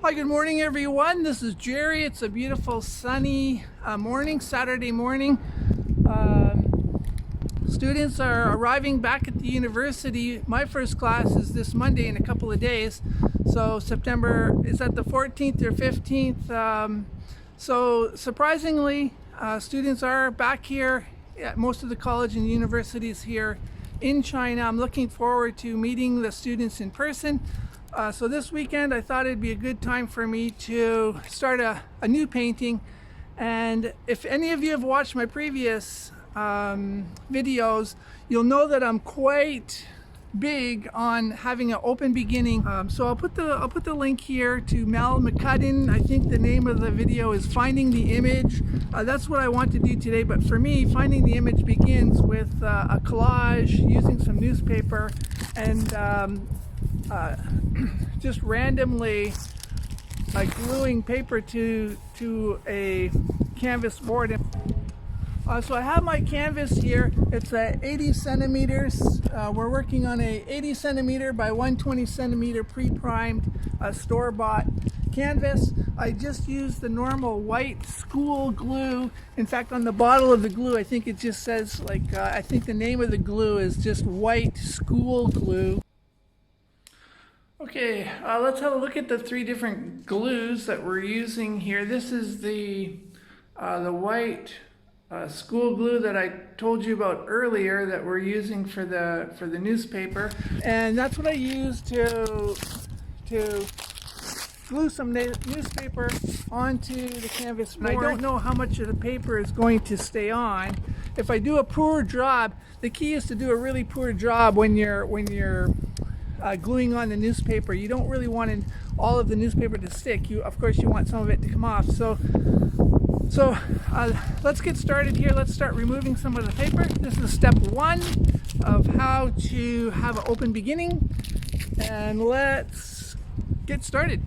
Hi, good morning everyone. This is Jerry. It's a beautiful sunny morning, Saturday morning. Students are arriving back at the university. My first class is this Monday in a couple of days. So September, is that the 14th or 15th? So surprisingly, students are back here at most of the college and universities here in China. I'm looking forward to meeting the students in person. So this weekend I thought it'd be a good time for me to start a new painting. And if any of you have watched my previous videos, you'll know that I'm quite big on having an open beginning. So I'll put the link here to Mel McCudden. I think the name of the video is Finding the Image. That's what I want to do today, but for me, finding the image begins with a collage using some newspaper and just randomly gluing paper to a canvas board. So I have my canvas here. It's 80 centimeters. We're working on a 80 centimeter by 120 centimeter pre-primed store-bought canvas. I just used the normal white school glue. In fact, on the bottle of the glue, I think it just says I think the name of the glue is just white school glue. Okay, let's have a look at the three different glues that we're using here. This is the white school glue that I told you about earlier that we're using for the newspaper, and that's what I use to glue some newspaper onto the canvas board. And I don't know how much of the paper is going to stay on. If I do a poor job, the key is to do a really poor job when you're gluing on the newspaper. You don't really want all of the newspaper to stick. Of course you want some of it to come off. So let's get started here. Let's start removing some of the paper. This is step one of how to have an open beginning, and let's get started.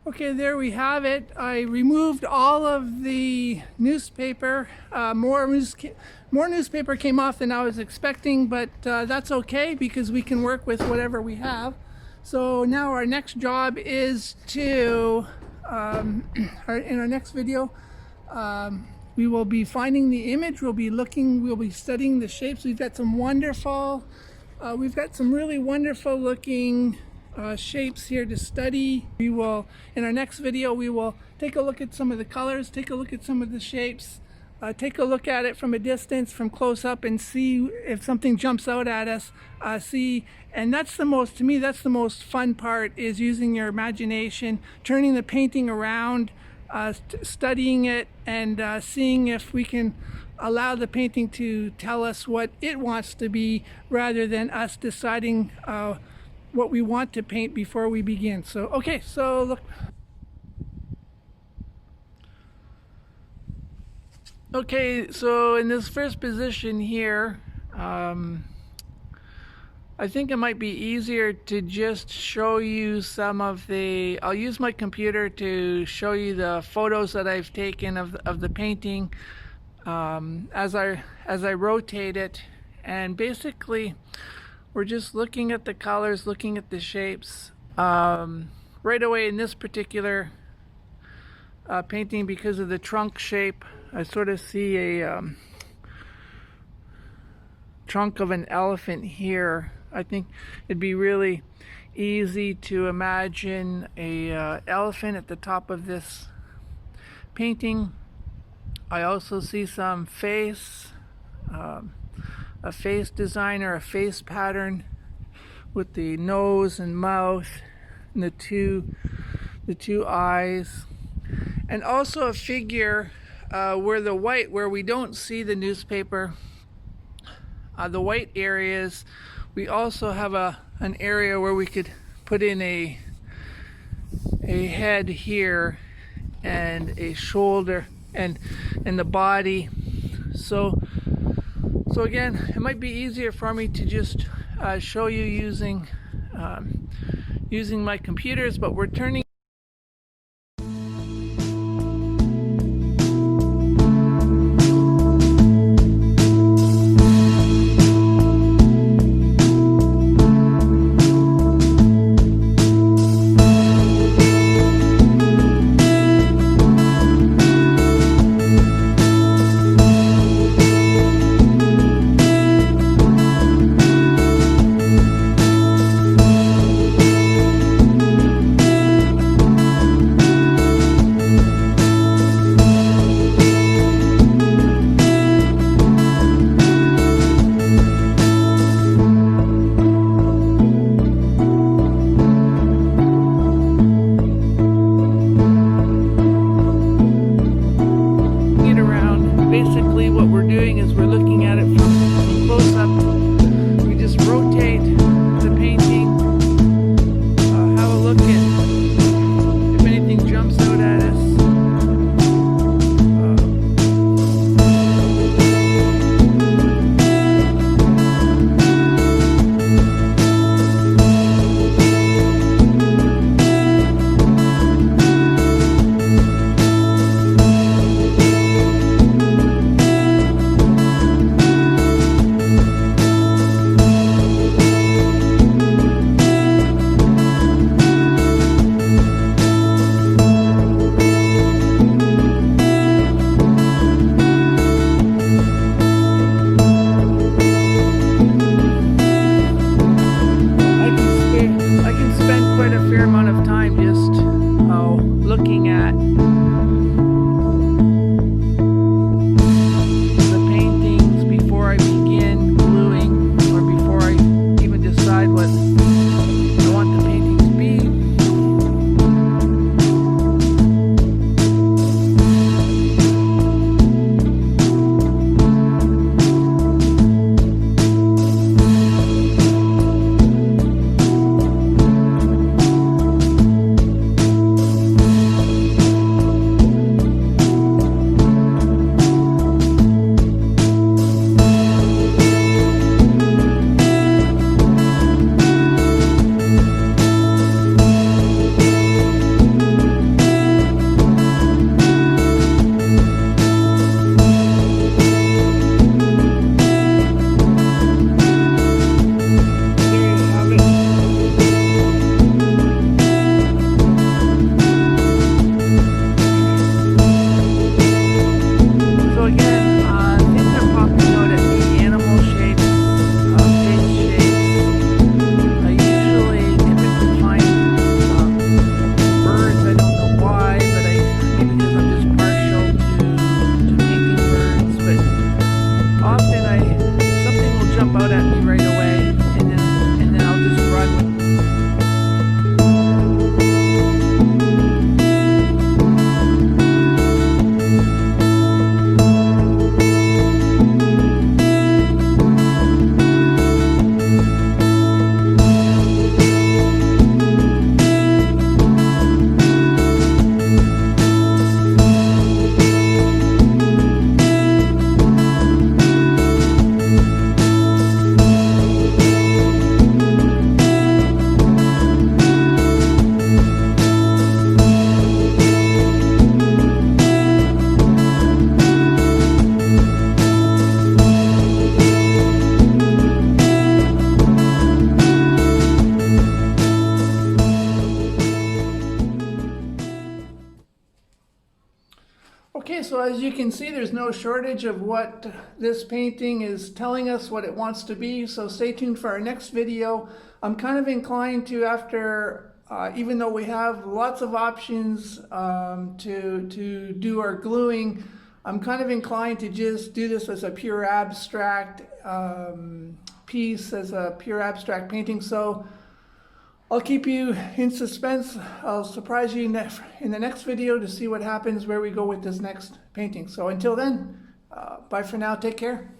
Okay, there we have it. I removed all of the newspaper. More newspaper came off than I was expecting, but that's okay because we can work with whatever we have. So now our next job is to, in our next video, we will be finding the image. We'll be studying the shapes. We've got some really wonderful looking shapes here to study. In our next video, we will take a look at some of the colors, take a look at some of the shapes, take a look at it from a distance, from close up, and see if something jumps out at us. And that's to me, that's the most fun part, is using your imagination, turning the painting around, studying it, and seeing if we can allow the painting to tell us what it wants to be, rather than us deciding what we want to paint before we begin. So okay, so look. Okay, so in this first position here, I think it might be easier to just show you I'll use my computer to show you the photos that I've taken of the painting as I rotate it. And basically we're just looking at the colors, looking at the shapes. Right away in this particular painting, because of the trunk shape, I sort of see a trunk of an elephant here. I think it'd be really easy to imagine a elephant at the top of this painting. I also see some face a face design or a face pattern with the nose and mouth and the two eyes, and also a figure where we don't see the newspaper, the white areas. We also have an area where we could put in a head here and a shoulder and the body. So again, it might be easier for me to just show you using my computers, but we're turning looking at the paintings before I begin gluing, or before I even decide what I want the painting to be. Okay, so as you can see, there's no shortage of what this painting is telling us, what it wants to be. So stay tuned for our next video. I'm kind of inclined to, after, even though we have lots of options to do our gluing, I'm kind of inclined to just do this as a pure abstract piece, as a pure abstract painting. So I'll keep you in suspense. I'll surprise you in the next video to see what happens, where we go with this next painting. So until then, bye for now. Take care.